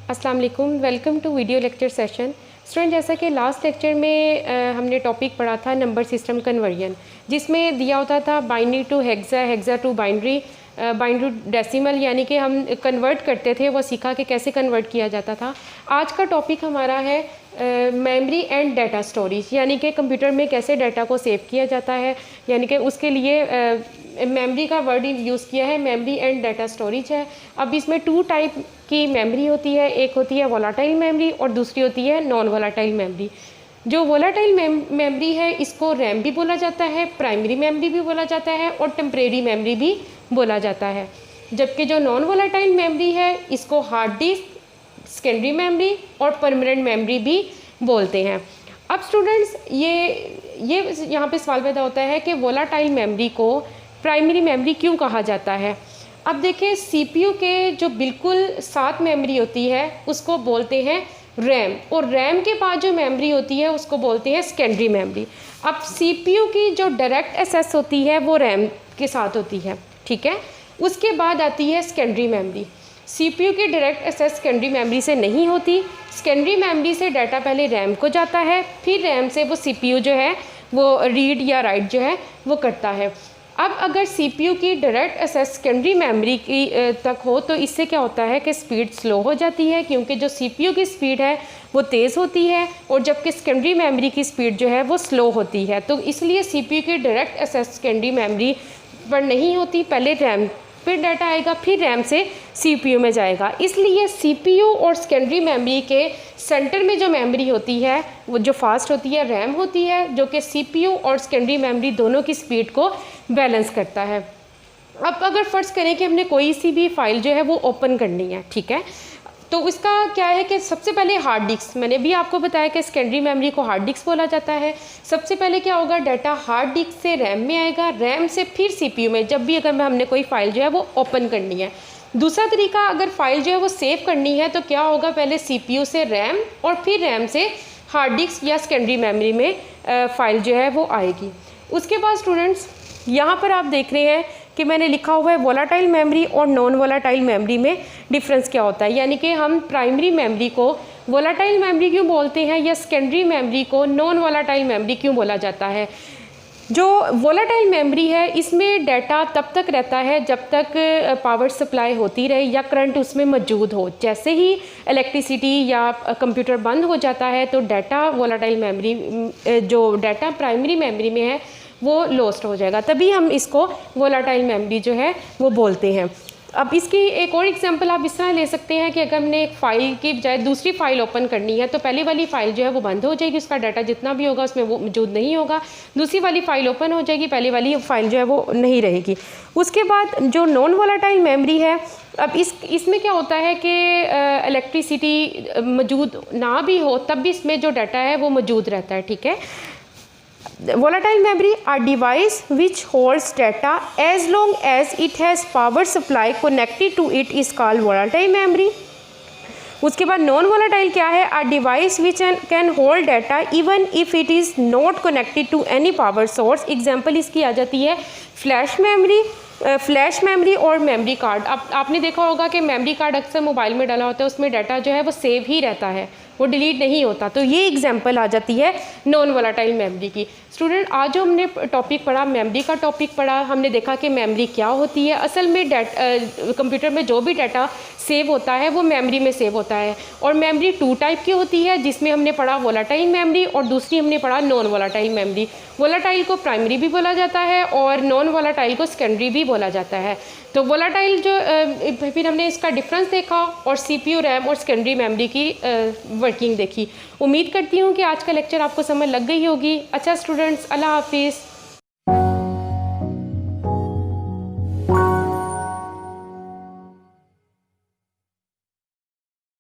अस्सलाम वालेकुम, welcome to video lecture session. Student, जैसा कि लास्ट लेक्चर में हमने टॉपिक पढ़ा था नंबर सिस्टम कन्वर्जन, जिसमें दिया होता था binary to hexa, hexa to binary, binary decimal, यानी कि हम कन्वर्ट करते थे, वो सीखा कि कैसे कन्वर्ट किया जाता था। आज का टॉपिक हमारा है मेमोरी एंड डाटा स्टोरेज, यानी कि कंप्यूटर में कैसे डाटा को सेव किया जाता है, यानी कि उसके लिए मेमोरी का वर्ड यूज़ किया है, मेमोरी एंड डाटा स्टोरेज है। अब इसमें टू टाइप की मेमोरी होती है, एक होती है वोलाटाइल मेमोरी और दूसरी होती है नॉन वोलाटाइल मेमोरी। जो वोलाटाइल मेमोरी है इसको रैम भी बोला जाता है, प्राइमरी मेमोरी भी बोला जाता है और टेम्परेरी मेमोरी भी बोला जाता है। जबकि जो नॉन वोलाटाइल मेमोरी है इसको हार्ड डिस्क, सेकेंडरी मेमोरी और परमानेंट मेमोरी भी बोलते हैं। अब स्टूडेंट्स, ये यहाँ पे सवाल पैदा होता है कि वोलाटाइल मेमोरी को प्राइमरी मेमोरी क्यों कहा जाता है। अब देखिए, सीपीयू के जो बिल्कुल साथ मेमोरी होती है उसको बोलते हैं रैम, और रैम के बाद जो मेमोरी होती है उसको बोलते हैं सेकेंडरी मेमोरी। अब सीपीयू की जो डायरेक्ट एक्सेस होती है वो रैम के साथ होती है, ठीक है। उसके बाद आती है सेकेंडरी मेमोरी। सीपीयू की डायरेक्ट एक्सेस सेकेंडरी मेमोरी से नहीं होती, सेकेंडरी मेमोरी से डाटा पहले रैम को जाता है, फिर रैम से वो सीपीयू जो है वो रीड या राइट जो है वो करता है। अब अगर सीपीयू की डायरेक्ट एक्सेस सेकेंडरी मेमोरी की तक हो तो इससे क्या होता है कि स्पीड स्लो हो जाती है, क्योंकि जो सीपीयू की स्पीड है वो तेज़ होती है और जबकि सेकेंडरी मेमोरी की स्पीड जो है वो स्लो होती है। तो इसलिए सीपीयू की डायरेक्ट एक्सेस सेकेंडरी मेमोरी पर नहीं होती, पहले रैम फिर डाटा आएगा, फिर रैम से सीपीयू में जाएगा। इसलिए सीपीयू और सेकेंडरी मेमोरी के सेंटर में जो मेमोरी होती है वो जो फास्ट होती है रैम होती है, जो कि सीपीयू और सेकेंडरी मेमोरी दोनों की स्पीड को बैलेंस करता है। अब अगर फ़र्ज़ करें कि हमने कोई सी भी फाइल जो है वो ओपन करनी है, ठीक है, तो इसका क्या है कि सबसे पहले हार्ड डिस्क, मैंने भी आपको बताया कि सेकेंडरी मेमोरी को हार्ड डिस्क बोला जाता है। सबसे पहले क्या होगा, डाटा हार्ड डिस्क से रैम में आएगा, रैम से फिर सीपीयू में, जब भी अगर हमने कोई फाइल जो है वो ओपन करनी है। दूसरा तरीका, अगर फाइल जो है वो सेव करनी है तो क्या होगा, पहले सीपीयू से रैम और फिर रैम से हार्ड डिस्क या सेकेंडरी मेमोरी में फ़ाइल जो है वो आएगी। उसके बाद स्टूडेंट्स, यहाँ पर आप देख रहे हैं कि मैंने लिखा हुआ है वोलाटाइल मेमोरी और नॉन वोलाटाइल मेमोरी में डिफरेंस क्या होता है, यानी कि हम प्राइमरी मेमोरी को वोलाटाइल मेमोरी क्यों बोलते हैं या सेकेंडरी मेमोरी को नॉन वोलाटाइल मेमोरी क्यों बोला जाता है। जो वोलाटाइल मेमोरी है इसमें डाटा तब तक रहता है जब तक पावर सप्लाई होती रहे या करंट उसमें मौजूद हो। जैसे ही इलेक्ट्रिसिटी या कंप्यूटर बंद हो जाता है तो डाटा वोलाटाइल मेमोरी, जो डाटा प्राइमरी मेमोरी में है वो लॉस्ट हो जाएगा, तभी हम इसको वोलाटाइल मेमोरी जो है वो बोलते हैं। अब इसकी एक और एग्जांपल आप इस तरह ले सकते हैं कि अगर हमने एक फ़ाइल की बजाय दूसरी फ़ाइल ओपन करनी है तो पहले वाली फ़ाइल जो है वो बंद हो जाएगी, उसका डाटा जितना भी होगा उसमें वो मौजूद नहीं होगा, दूसरी वाली फ़ाइल ओपन हो जाएगी, पहले वाली फ़ाइल जो है वो नहीं रहेगी। उसके बाद जो नॉन वोलाटाइल मेमोरी है, अब इसमें क्या होता है कि इलेक्ट्रिसिटी मौजूद ना भी हो तब भी इसमें जो डाटा है वो मौजूद रहता है, ठीक है। Volatile memory are device which holds data as long as it has power supply connected to it is called volatile memory. उसके बाद नॉन वोलाटाइल क्या है, a device which can hold data even if it is not connected to any power source. Example इसकी आ जाती है flash memory और memory card. अब आपने देखा होगा कि मेमोरी कार्ड अक्सर मोबाइल में डाला होता है, उसमें डाटा जो है वो सेव ही रहता है, वो डिलीट नहीं होता। तो ये एग्जांपल आ जाती है नॉन वोलाटाइल मेमोरी की। स्टूडेंट, आज जो हमने टॉपिक पढ़ा, मेमोरी का टॉपिक पढ़ा, हमने देखा कि मेमोरी क्या होती है। असल में कंप्यूटर में जो भी डाटा सेव होता है वो मेमोरी में सेव होता है, और मेमोरी टू टाइप की होती है, जिसमें हमने पढ़ा वोलाटाइल मेमोरी और दूसरी हमने पढ़ा नॉन वोलाटाइल मेमोरी। वोलाटाइल को प्राइमरी भी बोला जाता है और नॉन वोलाटाइल को सेकेंडरी भी बोला जाता है। तो वोलाटाइल जो फिर हमने इसका डिफरेंस देखा और सीपीयू, रैम और सेकेंडरी मेमोरी की वर्किंग देखी। उम्मीद करती हूँ कि आज का लेक्चर आपको समझ लग गई होगी। अच्छा स्टूडेंट्स, अल्लाह हाफिज़।